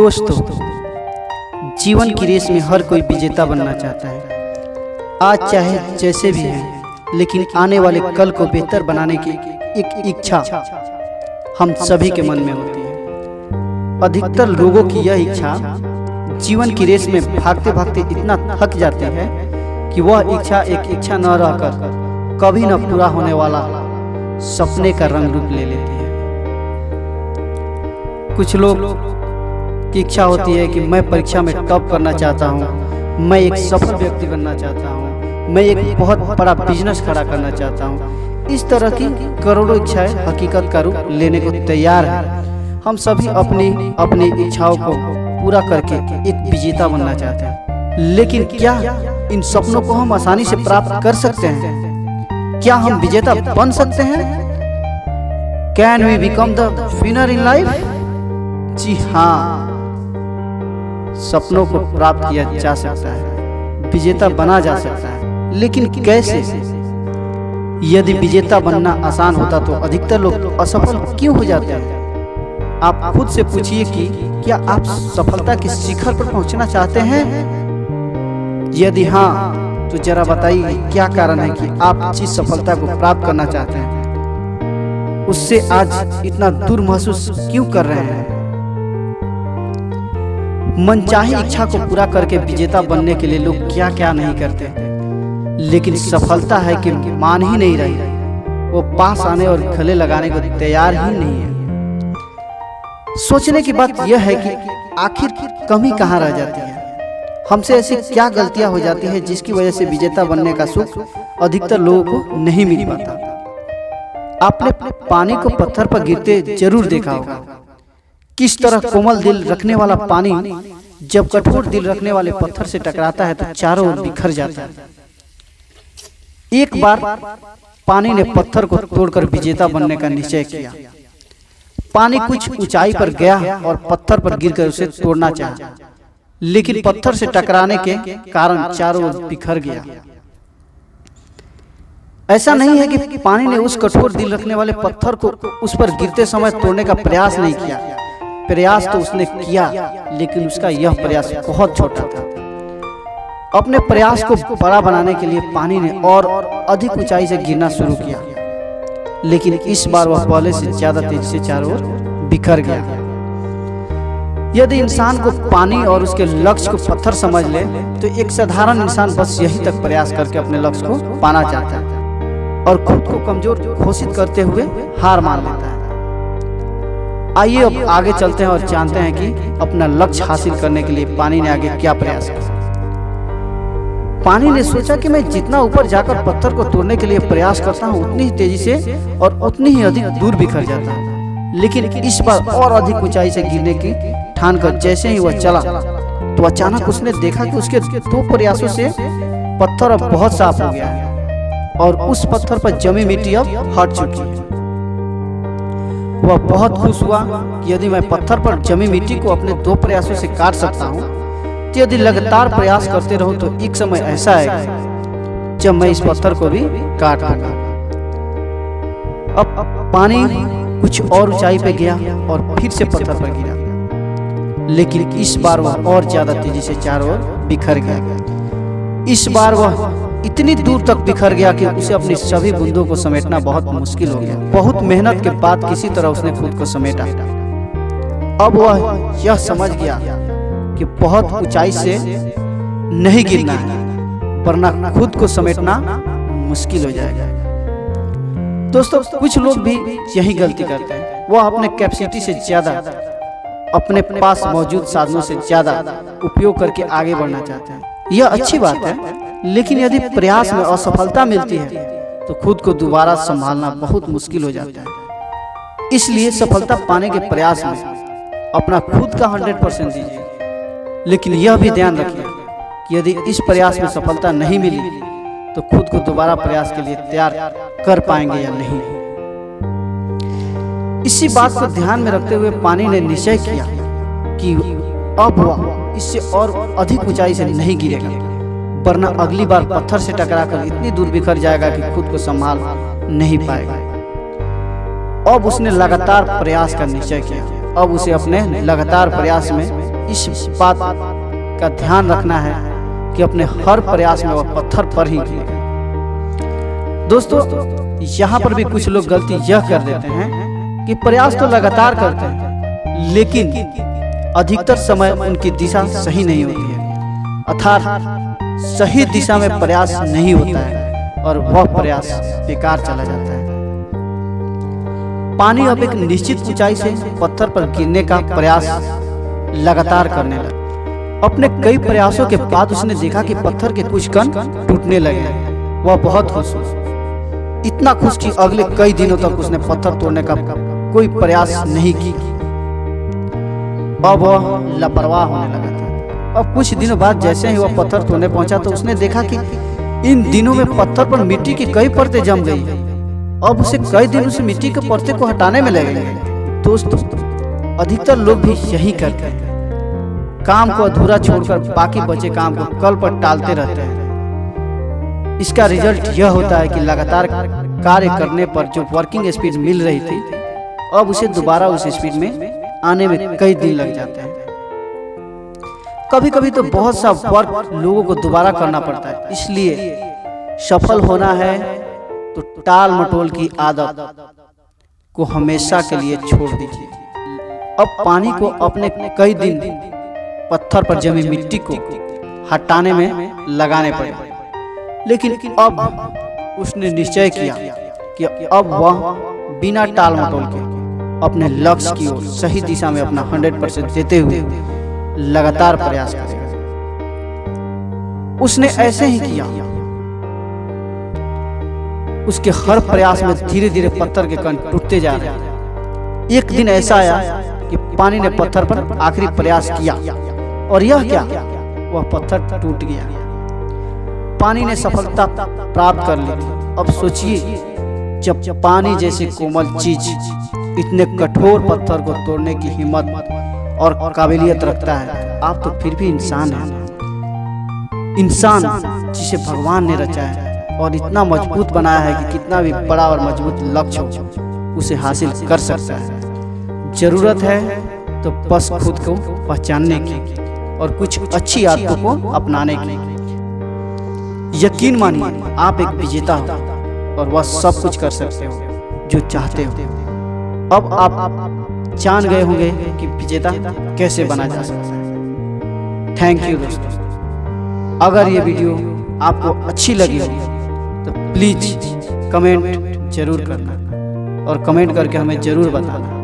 दोस्तों, जीवन की रेस में हर कोई विजेता बनना चाहता है। आज चाहे जैसे भी है, लेकिन आने वाले कल को बेहतर बनाने की एक इच्छा हम सभी के मन में होती है। अधिकतर लोगों की यह इच्छा जीवन की रेस में भागते भागते इतना थक जाते हैं कि वह इच्छा एक इच्छा न रहकर कभी न पूरा होने वाला सपने का रंग रूप ले लेती है। कुछ लोग की इच्छा होती है कि मैं परीक्षा में टॉप करना चाहता हूँ, मैं एक सफल व्यक्ति बनना चाहता हूँ, मैं एक बहुत बड़ा बिजनेस खड़ा करना चाहता हूँ। इस तरह की करोड़ों इच्छाएं हकीकत का रूप लेने को तैयार हैं। हम सभी अपनी अपनी इच्छाओं को पूरा करके एक विजेता बनना चाहते हैं, लेकिन क्या इन सपनों को हम आसानी से प्राप्त कर सकते हैं? क्या हम विजेता बन सकते हैं? Can we become the winner in life? जी हाँ, सपनों को प्राप्त किया जा सकता है, विजेता बना जा सकता है, लेकिन कैसे? यदि विजेता बनना आसान होता तो अधिकतर लोग असफल क्यों हो जाते हैं? आप खुद से पूछिए कि क्या आप सफलता के शिखर पर पहुंचना चाहते हैं? यदि हाँ, तो जरा बताइए क्या कारण है कि आप जिस सफलता को प्राप्त करना चाहते हैं उससे आज इतना दूर महसूस क्यों कर रहे हैं? मनचाही इच्छा को पूरा करके विजेता बनने के लिए लोग क्या क्या नहीं करते, लेकिन सफलता है कि मान ही नहीं रही, वो पास आने और गले लगाने को तैयार ही नहीं है। सोचने की बात यह है कि आखिर कमी कहाँ रह जाती है? हमसे ऐसी क्या गलतियां हो जाती है जिसकी वजह से विजेता बनने का सुख अधिकतर लोगों को नहीं मिल पाता? आपने पानी को पत्थर पर गिरते जरूर देखा होगा। किस तरह कोमल दिल रखने वाला पानी जब कठोर दिल रखने वाले पत्थर से टकराता है तो चारों ओर बिखर जाता है। एक बार पानी ने पत्थर को तोड़कर विजेता बनने का निश्चय किया। पानी कुछ ऊंचाई पर गया और पत्थर पर गिरकर उसे तोड़ना चाहा, लेकिन पत्थर से टकराने के कारण चारों ओर बिखर गया। ऐसा नहीं है कि पानी ने उस कठोर दिल रखने वाले पत्थर को उस पर गिरते समय तोड़ने का प्रयास नहीं किया। प्रयास तो उसने किया, लेकिन उसका यह प्रयास बहुत छोटा था। अपने प्रयास को बड़ा बनाने के लिए पानी ने और अधिक ऊंचाई से गिरना शुरू किया, लेकिन इस बार वह पहले से ज्यादा तेजी से चारों ओर बिखर गया। यदि इंसान को पानी और उसके लक्ष्य को पत्थर समझ ले तो एक साधारण इंसान बस यही तक प्रयास करके अपने लक्ष्य को पाना चाहता है और खुद को कमजोर घोषित करते हुए हार मान लेता है। आइए अब आगे चलते हैं और जानते हैं कि अपना लक्ष्य हासिल करने के लिए पानी ने आगे क्या प्रयास किया। पानी ने सोचा कि मैं जितना ऊपर जाकर पत्थर को तोड़ने के लिए प्रयास करता हूँ उतनी ही तेजी से और उतनी ही अधिक दूर बिखर जाता है, लेकिन इस बार और अधिक ऊंचाई से गिरने की ठान कर जैसे ही वह चला तो अचानक उसने देखा कि उसके दो प्रयासों से पत्थर अब बहुत साफ हो गया है और उस पत्थर पर जमी मिट्टी अब हट चुकी है। वह बहुत खुश हुआ कि यदि मैं पत्थर पर जमी मिट्टी को अपने दो प्रयासों से काट सकता हूँ तो यदि लगातार प्रयास करते रहूं तो एक समय ऐसा आएगा जब मैं इस पत्थर को भी काट दूंगा। अब पानी कुछ और ऊंचाई पे गया और फिर से पत्थर पर गिरा, लेकिन इस बार वह और ज्यादा तेजी से चारों ओर बिखर गया। इस बार वह इतनी दूर तक बिखर गया कि उसे अपनी सभी बूंदों को समेटना बहुत मुश्किल हो गया। बहुत मेहनत के बाद किसी तरह उसने खुद को समेटा। अब वह यह समझ गया कि बहुत ऊंचाई से नहीं गिरना है, वरना खुद को समेटना मुश्किल हो जाएगा। दोस्तों, कुछ लोग भी यही गलती करते हैं। वह अपने कैपेसिटी से ज्यादा, अपने पास मौजूद साधनों से ज्यादा उपयोग करके आगे बढ़ना चाहते हैं। यह अच्छी बात है, लेकिन यदि प्रयास में असफलता मिलती है तो खुद को दोबारा संभालना बहुत मुश्किल हो जाता है। इसलिए सफलता पाने के प्रयास में अपना खुद का 100% दीजिए, लेकिन यह भी ध्यान रखिए कि यदि इस प्रयास में सफलता नहीं मिली तो खुद को दोबारा प्रयास के लिए तैयार कर पाएंगे या नहीं। इसी बात को ध्यान में रखते हुए पानी ने निश्चय किया कि अब वह इससे और अधिक ऊंचाई से नहीं गिरेगा, वरना अगली बार पत्थर से टकराकर इतनी दूर बिखर जाएगा कि खुद को संभाल नहीं पाएगा। अब उसने लगातार प्रयास का निश्चय किया। अब उसे अपने लगातार प्रयास में इस बात का ध्यान रखना है कि अपने हर प्रयास में वह पत्थर पर ही गिरे। दोस्तों, यहाँ पर भी कुछ लोग गलती यह कर देते हैं कि प्रयास तो लगातार करते हैं, लेकिन अधिकतर समय उनकी दिशा सही नहीं होती है, अर्थात सही दिशा में प्रयास नहीं होता है और वह प्रयास बेकार चला जाता है। पानी अब एक निश्चित ऊंचाई से पत्थर पर गिरने का प्रयास लगातार करने लगा। अपने कई प्रयासों के बाद उसने देखा कि पत्थर के कुछ कण टूटने लगे। वह बहुत खुश हुआ, इतना खुश कि अगले कई दिनों तक उसने पत्थर तोड़ने का कोई प्रयास नहीं किया। अब वह लापरवाह होने लगा था। अब कुछ दिनों बाद जैसे ही वह पत्थर तोड़ने पहुंचा तो उसने देखा कि इन दिनों में पत्थर पर मिट्टी की कई परतें जम गई है। अब उसे कई दिन उस मिट्टी के परते को हटाने में लगे। दोस्तों, अधिकतर लोग भी यही करते हैं, काम को अधूरा छोड़कर बाकी बचे काम को कल पर टालते रहते हैं। इसका रिजल्ट यह होता है कि लगातार कार्य करने पर जो वर्किंग स्पीड मिल रही थी, अब उसे दोबारा उस स्पीड में आने में कई दिन लग जाते हैं। कभी कभी तो बहुत सा वर्क लोगों को दोबारा करना पड़ता है। इसलिए सफल होना है तो टाल मटोल की आदत को हमेशा के लिए छोड़ दीजिए। अब पानी को अपने कई दिन पत्थर पर जमी मिट्टी को हटाने में लगाने पड़े, लेकिन अब उसने निश्चय किया कि अब वह बिना टाल मटोल के अपने लक्ष्य की ओर सही दिशा में अपना 100% देते हुए लगातार प्रयास करेगा। उसने ऐसे ही किया। उसके हर प्रयास में धीरे धीरे पत्थर के कण टूटते जा रहे हैं। एक दिन ऐसा आया कि पानी ने पत्थर पर आखिरी प्रयास किया और यह क्या, वह पत्थर टूट गया। पानी ने सफलता प्राप्त कर ली थी। अब सोचिए, जब पानी जैसी कोमल चीज इतने कठोर पत्थर को तोड़ने की हिम्मत और काबिलियत रखता है, आप तो फिर भी इंसान हैं। इंसान जिसे भगवान ने रचा है और इतना मजबूत बनाया है कि कितना भी बड़ा और मजबूत लक्ष्य हो उसे हासिल कर सकता है। जरूरत है तो बस खुद को पहचानने की और कुछ अच्छी आदतों को अपनाने की। यकीन मानिए, आप एक विजेता हो और वह सब कुछ कर सकते हो जो चाहते हो। अब आप जान गए होंगे कि विजेता कैसे बना जा सकता है। थैंक यू दोस्तों। अगर ये वीडियो आपको अच्छी लगी हो तो प्लीज कमेंट जरूर करना और कमेंट करके हमें जरूर बताना।